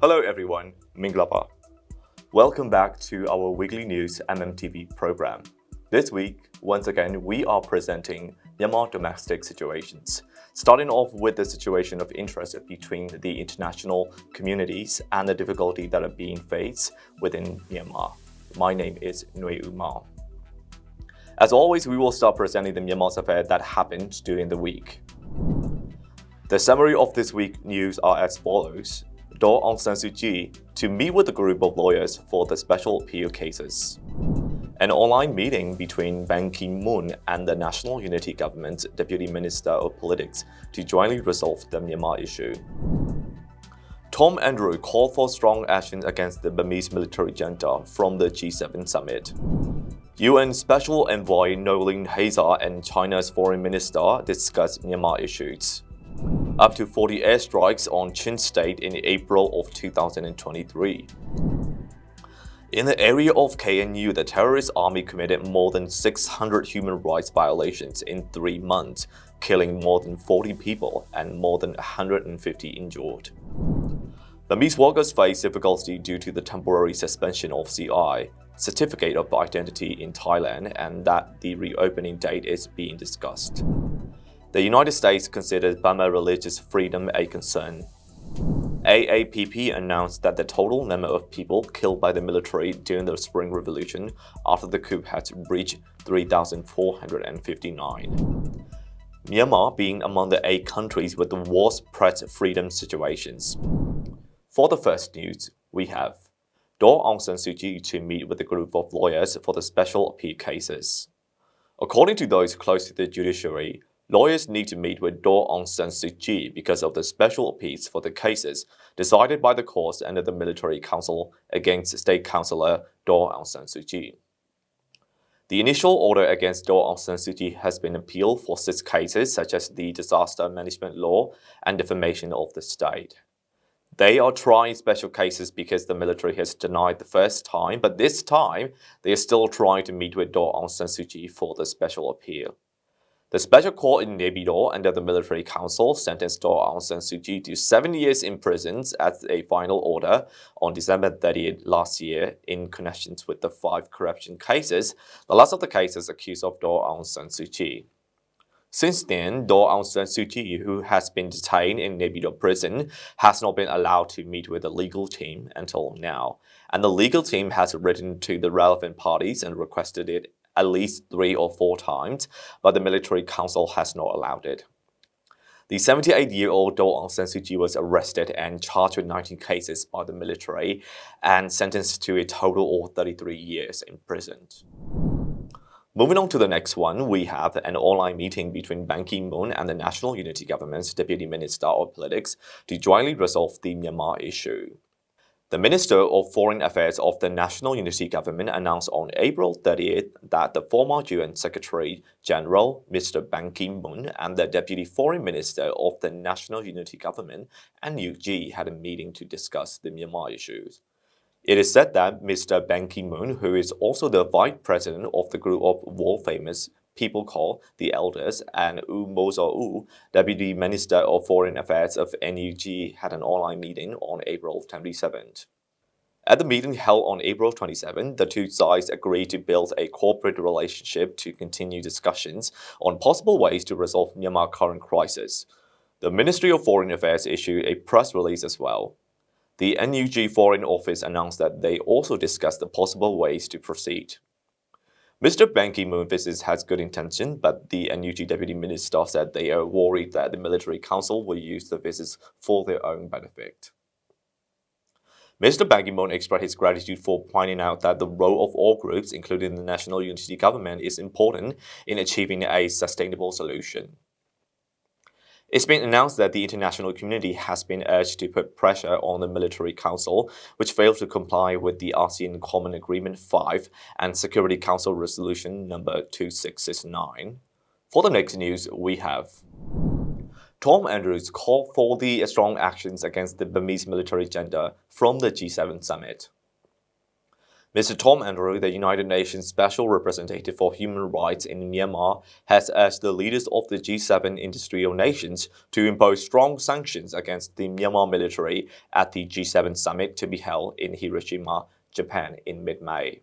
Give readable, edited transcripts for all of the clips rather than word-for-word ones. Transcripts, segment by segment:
Hello everyone, Minglapa. Welcome back to our weekly news MMTV program. This week, once again, we are presenting Myanmar domestic situations, starting off with the situation of interest between the international communities and the difficulty that are being faced within Myanmar. My name is Nui Umar. As always, we will start presenting the Myanmar's affairs that happened during the week. The summary of this week's news are as follows. Daw Aung San Suu Kyi to meet with a group of lawyers for the special appeal cases. An online meeting between Ban Ki-moon and the National Unity Government Deputy Minister of Politics to jointly resolve the Myanmar issue. Tom Andrew called for strong action against the Burmese military junta from the G7 summit. UN Special Envoy Noeleen Heyzer and China's Foreign Minister discussed Myanmar issues. Up to 40 airstrikes on Chin State in April of 2023. In the area of KNU, the terrorist army committed more than 600 human rights violations in 3 months, killing more than 40 people and more than 150 injured. Burmese workers face difficulty due to the temporary suspension of CI, Certificate of Identity in Thailand, and that the reopening date is being discussed. The United States considers Burma religious freedom a concern. AAPP announced that the total number of people killed by the military during the Spring Revolution after the coup had reached 3,459. Myanmar being among the 8 countries with the worst press freedom situations. For the first news, we have Daw Aung San Suu Kyi to meet with a group of lawyers for the special appeal cases. According to those close to the judiciary, lawyers need to meet with Daw Aung San Suu Kyi because of the special appeals for the cases decided by the courts under the Military Council against State Councillor Daw Aung San Suu Kyi. The initial order against Daw Aung San Suu Kyi has been appealed for 6 cases such as the disaster management law and defamation of the state. They are trying special cases because the military has denied the first time, but this time they are still trying to meet with Daw Aung San Suu Kyi for the special appeal. The special court in Naypyidaw under the Military Council sentenced Daw Aung San Suu Kyi to 7 years in prison as a final order on December 30th last year in connection with the 5 corruption cases, the last of the cases accused of Daw Aung San Suu Kyi. Since then, Daw Aung San Suu Kyi, who has been detained in Naypyidaw prison, has not been allowed to meet with the legal team until now, and the legal team has written to the relevant parties and requested it at least 3 or 4 times, but the Military Council has not allowed it. The 78-year-old Daw Aung San Suu Kyi was arrested and charged with 19 cases by the military and sentenced to a total of 33 years in prison. Moving on to the next one, we have an online meeting between Ban Ki-moon and the National Unity Government's Deputy Minister of Politics to jointly resolve the Myanmar issue. The Minister of Foreign Affairs of the National Unity Government announced on April 30th that the former UN Secretary General, Mr. Ban Ki-moon, and the Deputy Foreign Minister of the National Unity Government, NUG, had a meeting to discuss the Myanmar issues. It is said that Mr. Ban Ki-moon, who is also the Vice President of the group of world-famous people called the Elders, and U Mozo, Deputy Minister of Foreign Affairs of NUG, had an online meeting on April 27th. At the meeting held on April 27, the 2 sides agreed to build a corporate relationship to continue discussions on possible ways to resolve Myanmar's current crisis. The Ministry of Foreign Affairs issued a press release as well. The NUG Foreign Office announced that they also discussed the possible ways to proceed. Mr. Ban Ki-moon's visit has good intention, but the NUG Deputy Minister said they are worried that the Military Council will use the visits for their own benefit. Mr. Ban Ki-moon expressed his gratitude for pointing out that the role of all groups, including the National Unity Government, is important in achieving a sustainable solution. It's been announced that the international community has been urged to put pressure on the Military Council, which failed to comply with the ASEAN Common Agreement 5 and Security Council Resolution number 2669. For the next news, we have Tom Andrews called for the strong actions against the Burmese military junta from the G7 summit. Mr. Tom Andrew, the United Nations Special Representative for Human Rights in Myanmar, has asked the leaders of the G7 industrial nations to impose strong sanctions against the Myanmar military at the G7 summit to be held in Hiroshima, Japan in mid-May.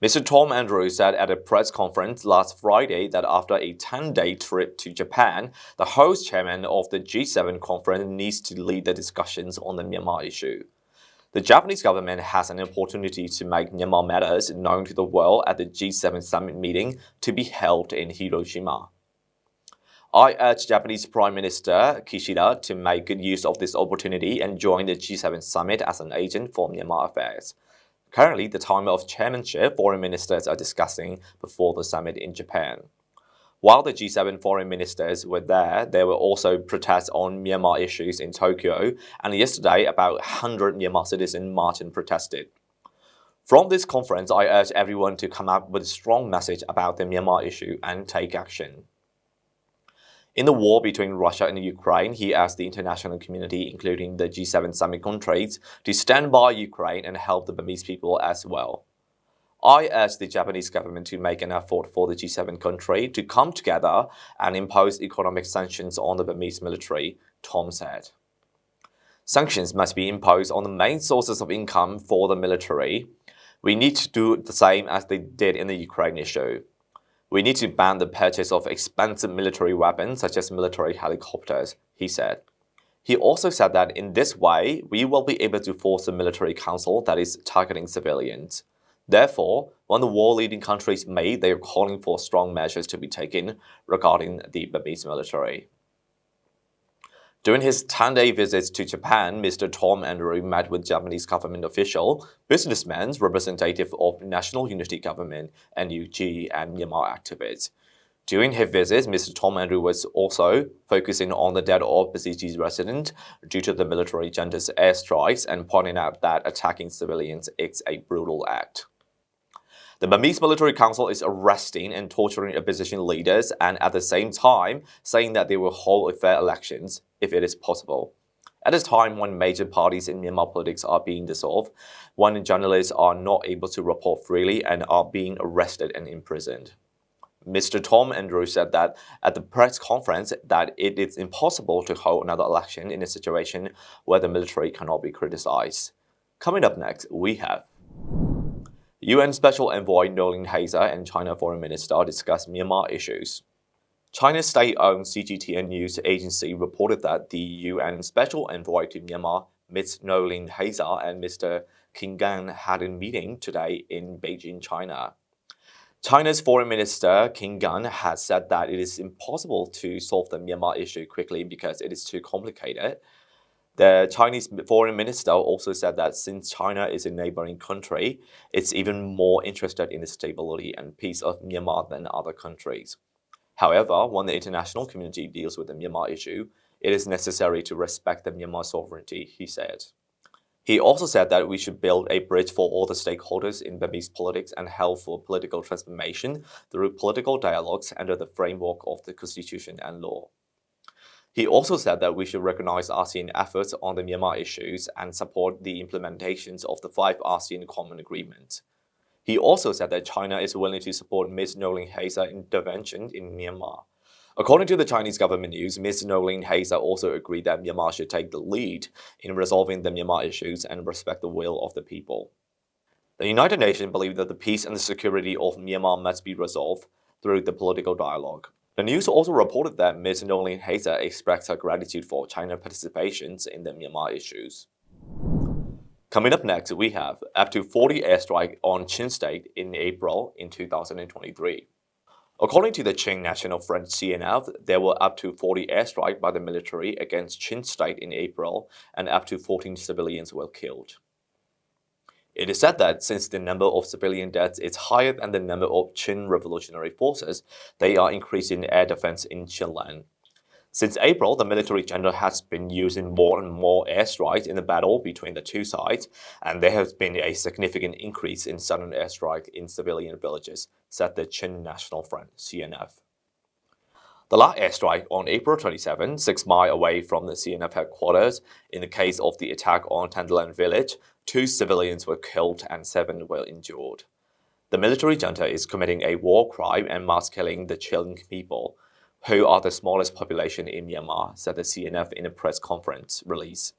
Mr. Tom Andrew said at a press conference last Friday that after a 10-day trip to Japan, the host chairman of the G7 conference needs to lead the discussions on the Myanmar issue. The Japanese government has an opportunity to make Myanmar matters known to the world at the G7 summit meeting to be held in Hiroshima. I urge Japanese Prime Minister Kishida to make good use of this opportunity and join the G7 summit as an agent for Myanmar affairs. Currently, the time of chairmanship foreign ministers are discussing before the summit in Japan. While the G7 foreign ministers were there were also protests on Myanmar issues in Tokyo, and yesterday about 100 Myanmar citizens marched and protested. From this conference, I urge everyone to come up with a strong message about the Myanmar issue and take action. In the war between Russia and Ukraine, he asked the international community, including the G7 summit countries, to stand by Ukraine and help the Burmese people as well. I urge the Japanese government to make an effort for the G7 country to come together and impose economic sanctions on the Burmese military, Tom said. Sanctions must be imposed on the main sources of income for the military. We need to do the same as they did in the Ukraine issue. We need to ban the purchase of expensive military weapons such as military helicopters, he said. He also said that in this way, we will be able to force a military council that is targeting civilians. Therefore, when the war-leading countries made, they are calling for strong measures to be taken regarding the Burmese military. During his 10-day visit to Japan, Mr. Tom Andrew met with Japanese government officials, businessmen, representatives of National Unity Government, NUG, and Myanmar activists. During his visit, Mr. Tom Andrew was also focusing on the death of besieged residents due to the military junt's airstrikes and pointing out that attacking civilians is a brutal act. The Burmese Military Council is arresting and torturing opposition leaders and at the same time saying that they will hold fair elections if it is possible. At a time when major parties in Myanmar politics are being dissolved, when journalists are not able to report freely and are being arrested and imprisoned. Mr. Tom Andrew said that at the press conference that it is impossible to hold another election in a situation where the military cannot be criticized. Coming up next, we have UN Special Envoy Noeleen Heyzer and China Foreign Minister discuss Myanmar issues. China's state-owned CGTN news agency reported that the UN Special Envoy to Myanmar, Ms. Noeleen Heyzer and Mr. Qin Gang had a meeting today in Beijing, China. China's Foreign Minister Qin Gang has said that it is impossible to solve the Myanmar issue quickly because it is too complicated. The Chinese foreign minister also said that since China is a neighboring country, it's even more interested in the stability and peace of Myanmar than other countries. However, when the international community deals with the Myanmar issue, it is necessary to respect the Myanmar sovereignty, he said. He also said that we should build a bridge for all the stakeholders in Burmese politics and help for political transformation through political dialogues under the framework of the constitution and law. He also said that we should recognize ASEAN efforts on the Myanmar issues and support the implementations of the 5 ASEAN Common Agreements. He also said that China is willing to support Ms. Noeleen Heyzer's intervention in Myanmar. According to the Chinese government news, Ms. Noeleen Heyzer also agreed that Myanmar should take the lead in resolving the Myanmar issues and respect the will of the people. The United Nations believe that the peace and the security of Myanmar must be resolved through the political dialogue. The news also reported that Ms. Noeleen Heyzer expressed her gratitude for China's participation in the Myanmar issues. Coming up next, we have up to 40 airstrikes on Chin State in April in 2023. According to the Chin National Front CNF, there were up to 40 airstrikes by the military against Chin State in April, and up to 14 civilians were killed. It is said that since the number of civilian deaths is higher than the number of Chin Revolutionary Forces, they are increasing air defense in Chinland. Since April, the military junta has been using more and more airstrikes in the battle between the two sides, and there has been a significant increase in sudden airstrikes in civilian villages, said the Chin National Front, CNF. The last airstrike on April 27, 6 miles away from the CNF headquarters. In the case of the attack on Tandalan village, 2 civilians were killed and 7 were injured. The military junta is committing a war crime and mass killing the Chilean people, who are the smallest population in Myanmar, said the CNF in a press conference release.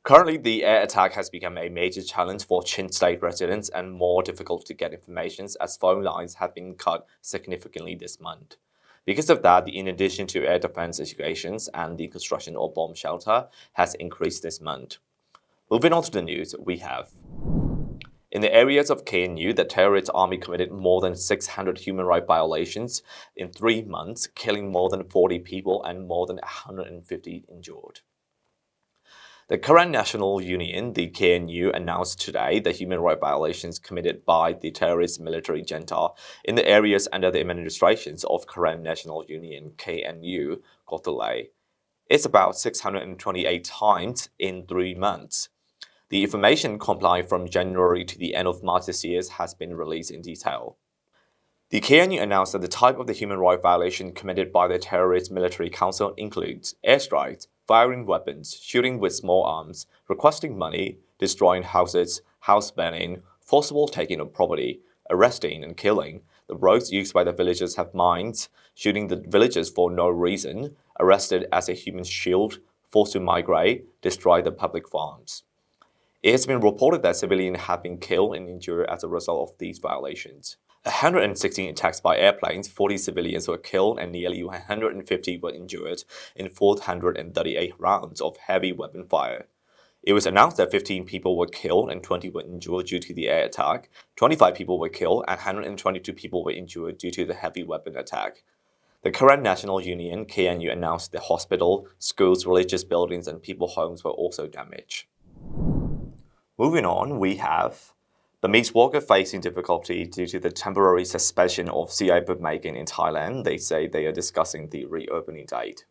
Currently, the air attack has become a major challenge for Chin State residents and more difficult to get information as phone lines have been cut significantly this month. Because of that, in addition to air defense situations and the construction of bomb shelter has increased this month. Moving on to the news, we have. In the areas of KNU, the terrorist army committed more than 600 human rights violations in 3 months, killing more than 40 people and more than 150 injured. The Karen National Union, the KNU, announced today the human rights violations committed by the terrorist military junta in the areas under the administrations of Karen National Union, KNU, got delayed. It's about 628 times in 3 months. The information compiled from January to the end of March this year has been released in detail. The KNU announced that the type of the human rights violation committed by the terrorist military council includes airstrikes, firing weapons, shooting with small arms, requesting money, destroying houses, house burning, forcible taking of property, arresting and killing. The roads used by the villagers have mines, shooting the villagers for no reason, arrested as a human shield, forced to migrate, destroy the public farms. It has been reported that civilians have been killed and injured as a result of these violations. 116 attacks by airplanes, 40 civilians were killed and nearly 150 were injured in 438 rounds of heavy weapon fire. It was announced that 15 people were killed and 20 were injured due to the air attack, 25 people were killed and 122 people were injured due to the heavy weapon attack. The Karen National Union, KNU, announced that hospitals, schools, religious buildings and people's homes were also damaged. Moving on, we have Burmese workers facing difficulty due to the temporary suspension of CI bookmaking in Thailand. They say they are discussing the reopening date.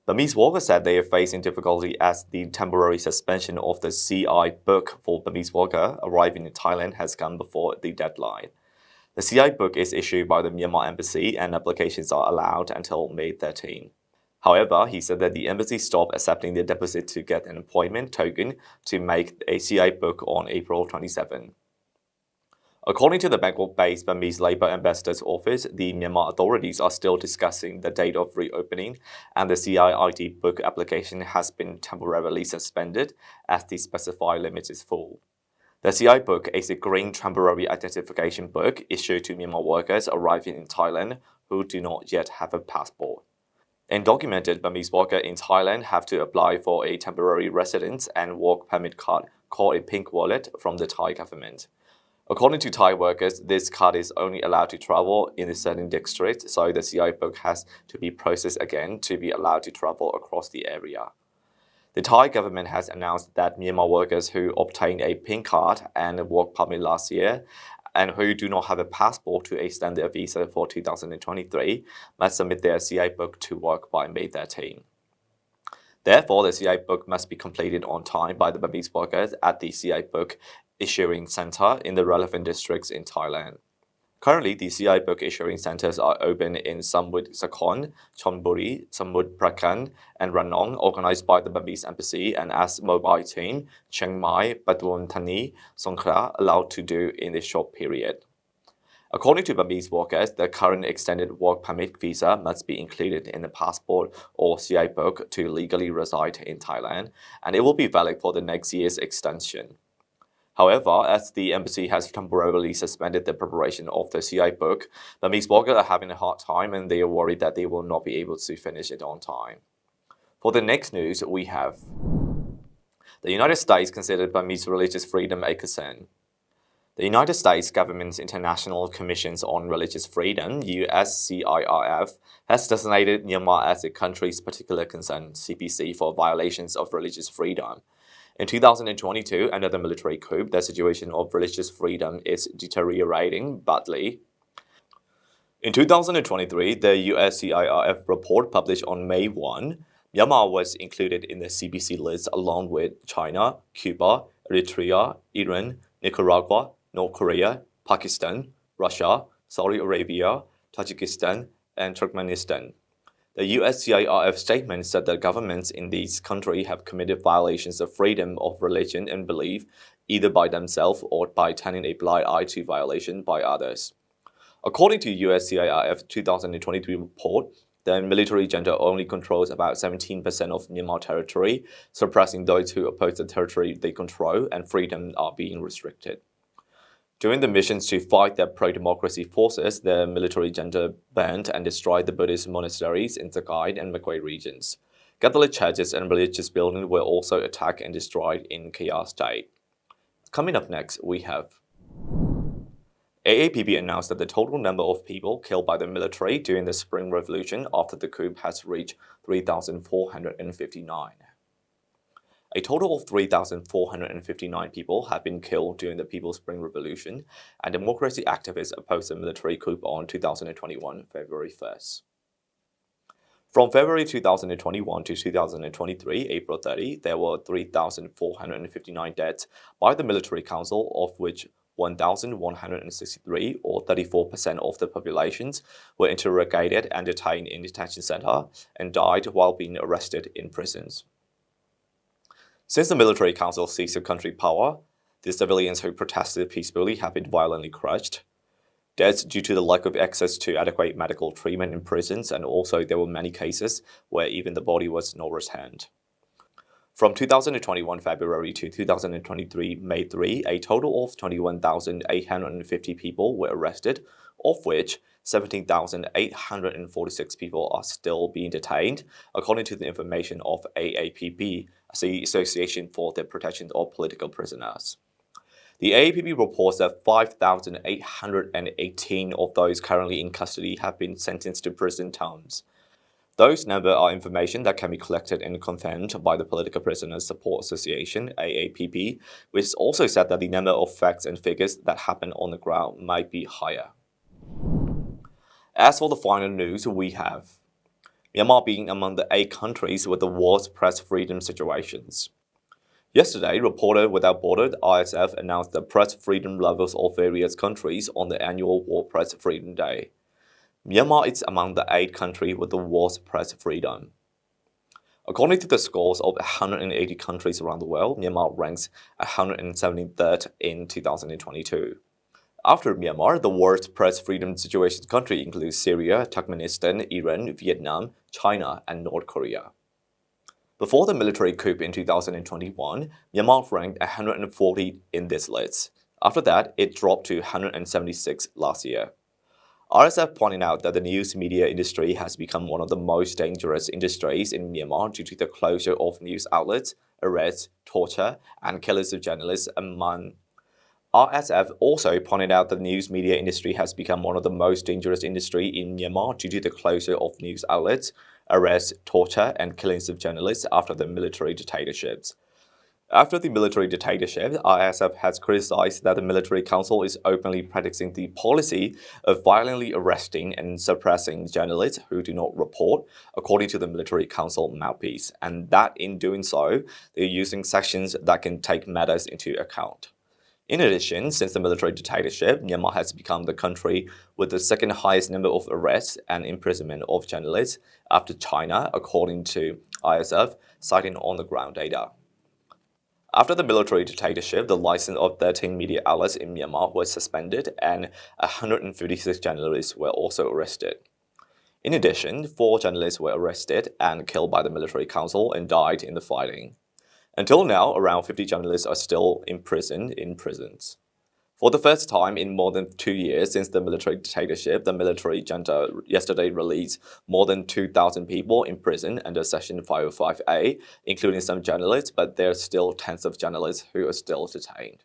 Burmese workers said they are facing difficulty as the temporary suspension of the CI book for Burmese workers arriving in Thailand has come before the deadline. The CI book is issued by the Myanmar embassy and applications are allowed until May 13. However, he said that the embassy stopped accepting the deposit to get an appointment token to make a CI book on April 27. According to the Bangkok-based Burmese Labour Ambassador's office, the Myanmar authorities are still discussing the date of reopening, and the CI-ID book application has been temporarily suspended as the specified limit is full. The CI book is a green temporary identification book issued to Myanmar workers arriving in Thailand who do not yet have a passport. Undocumented Burmese workers in Thailand have to apply for a temporary residence and work permit card called a pink wallet from the Thai government. According to Thai workers, this card is only allowed to travel in a certain district, so the CI book has to be processed again to be allowed to travel across the area. The Thai government has announced that Myanmar workers who obtained a pink card and a work permit last year and who do not have a passport to extend their visa for 2023 must submit their CI book to work by May 13. Therefore, the CI book must be completed on time by the Burmese workers at the CI book issuing center in the relevant districts in Thailand. Currently, the CI book issuing centers are open in Samut Sakhon, Chonburi, Samut Prakan, and Ranong, organized by the Burmese Embassy and as mobile team, Chiang Mai, Pathum Thani, Songkhla allowed to do in this short period. According to Burmese workers, the current extended work permit visa must be included in the passport or CI book to legally reside in Thailand, and it will be valid for the next year's extension. However, as the embassy has temporarily suspended the preparation of the CI book, Burmese workers are having a hard time and they are worried that they will not be able to finish it on time. For the next news, we have the United States considered Burmese religious freedom a concern. The United States government's International Commission on Religious Freedom, USCIRF, has designated Myanmar as a country's particular concern, CPC, for violations of religious freedom. In 2022, under the military coup, the situation of religious freedom is deteriorating badly. In 2023, the USCIRF report published on May 1, Myanmar was included in the CPC list along with China, Cuba, Eritrea, Iran, Nicaragua, North Korea, Pakistan, Russia, Saudi Arabia, Tajikistan, and Turkmenistan. The USCIRF statement said that governments in these countries have committed violations of freedom of religion and belief, either by themselves or by turning a blind eye to violation by others. According to USCIRF 2023 report, the military junta only controls about 17% of Myanmar territory, suppressing those who oppose the territory they control, and freedom are being restricted. During the missions to fight the pro-democracy forces, the military junta banned and destroyed the Buddhist monasteries in the Sakai and Magway regions. Catholic churches and religious buildings were also attacked and destroyed in chaos state. Coming up next, we have AAPP announced that the total number of people killed by the military during the Spring Revolution after the coup has reached 3,459. A total of 3,459 people have been killed during the People's Spring Revolution, and democracy activists opposed the military coup on 2021, February 1st. From February 2021 to 2023, April 30, there were 3,459 deaths by the military council, of which 1,163, or 34% of the populations, were interrogated and detained in detention centers and died while being arrested in prisons. Since the military council seized the country power, the civilians who protested peacefully have been violently crushed. Deaths due to the lack of access to adequate medical treatment in prisons, and also there were many cases where even the body was not returned. From 2021 February to 2023 May 3, a total of 21,850 people were arrested, of which 17,846 people are still being detained, according to the information of AAPP, the Association for the Protection of Political Prisoners. The AAPP reports that 5,818 of those currently in custody have been sentenced to prison terms. Those numbers are information that can be collected and confirmed by the Political Prisoners Support Association, AAPP, which also said that the number of facts and figures that happen on the ground might be higher. As for the final news, we have Myanmar being among the 8 countries with the worst press freedom situations. Yesterday, Reporters Without Borders (RSF) announced the press freedom levels of various countries on the annual World Press Freedom Day. Myanmar is among the 8 countries with the worst press freedom. According to the scores of 180 countries around the world, Myanmar ranks 173rd in 2022. After Myanmar, the worst press freedom situation country includes Syria, Turkmenistan, Iran, Vietnam, China, and North Korea. Before the military coup in 2021, Myanmar ranked 140 in this list. After that, it dropped to 176 last year. RSF pointed out that the news media industry has become one of the most dangerous industries in Myanmar due to the closure of news outlets, arrests, torture, and killings of journalists among. RSF also pointed out that the news media industry has become one of the most dangerous industries in Myanmar due to the closure of news outlets, arrests, torture, and killings of journalists after the military dictatorships. After the military dictatorship, RSF has criticized that the military council is openly practicing the policy of violently arresting and suppressing journalists who do not report, according to the military council mouthpiece, and that in doing so, they're using sections that can take matters into account. In addition, since the military dictatorship, Myanmar has become the country with the second highest number of arrests and imprisonment of journalists after China, according to RSF, citing on-the-ground data. After the military dictatorship, the license of 13 media outlets in Myanmar was suspended and 156 journalists were also arrested. In addition, 4 journalists were arrested and killed by the military council and died in the fighting. Until now, around 50 journalists are still imprisoned in prisons. For the first time in more than 2 years since the military dictatorship, the military junta yesterday released more than 2,000 people in prison under Section 505A, including some journalists, but there are still tens of journalists who are still detained.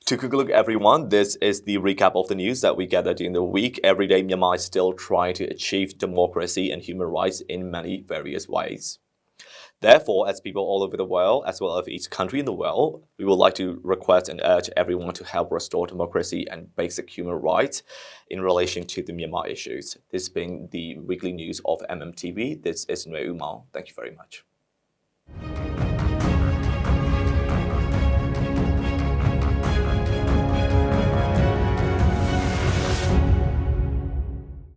To conclude, everyone, this is the recap of the news that we gathered during the week. Every day, Myanmar is still trying to achieve democracy and human rights in many various ways. Therefore, as people all over the world, as well as each country in the world, we would like to request and urge everyone to help restore democracy and basic human rights in relation to the Myanmar issues. This being the weekly news of MMTV, this is Nui Umang. Thank you very much.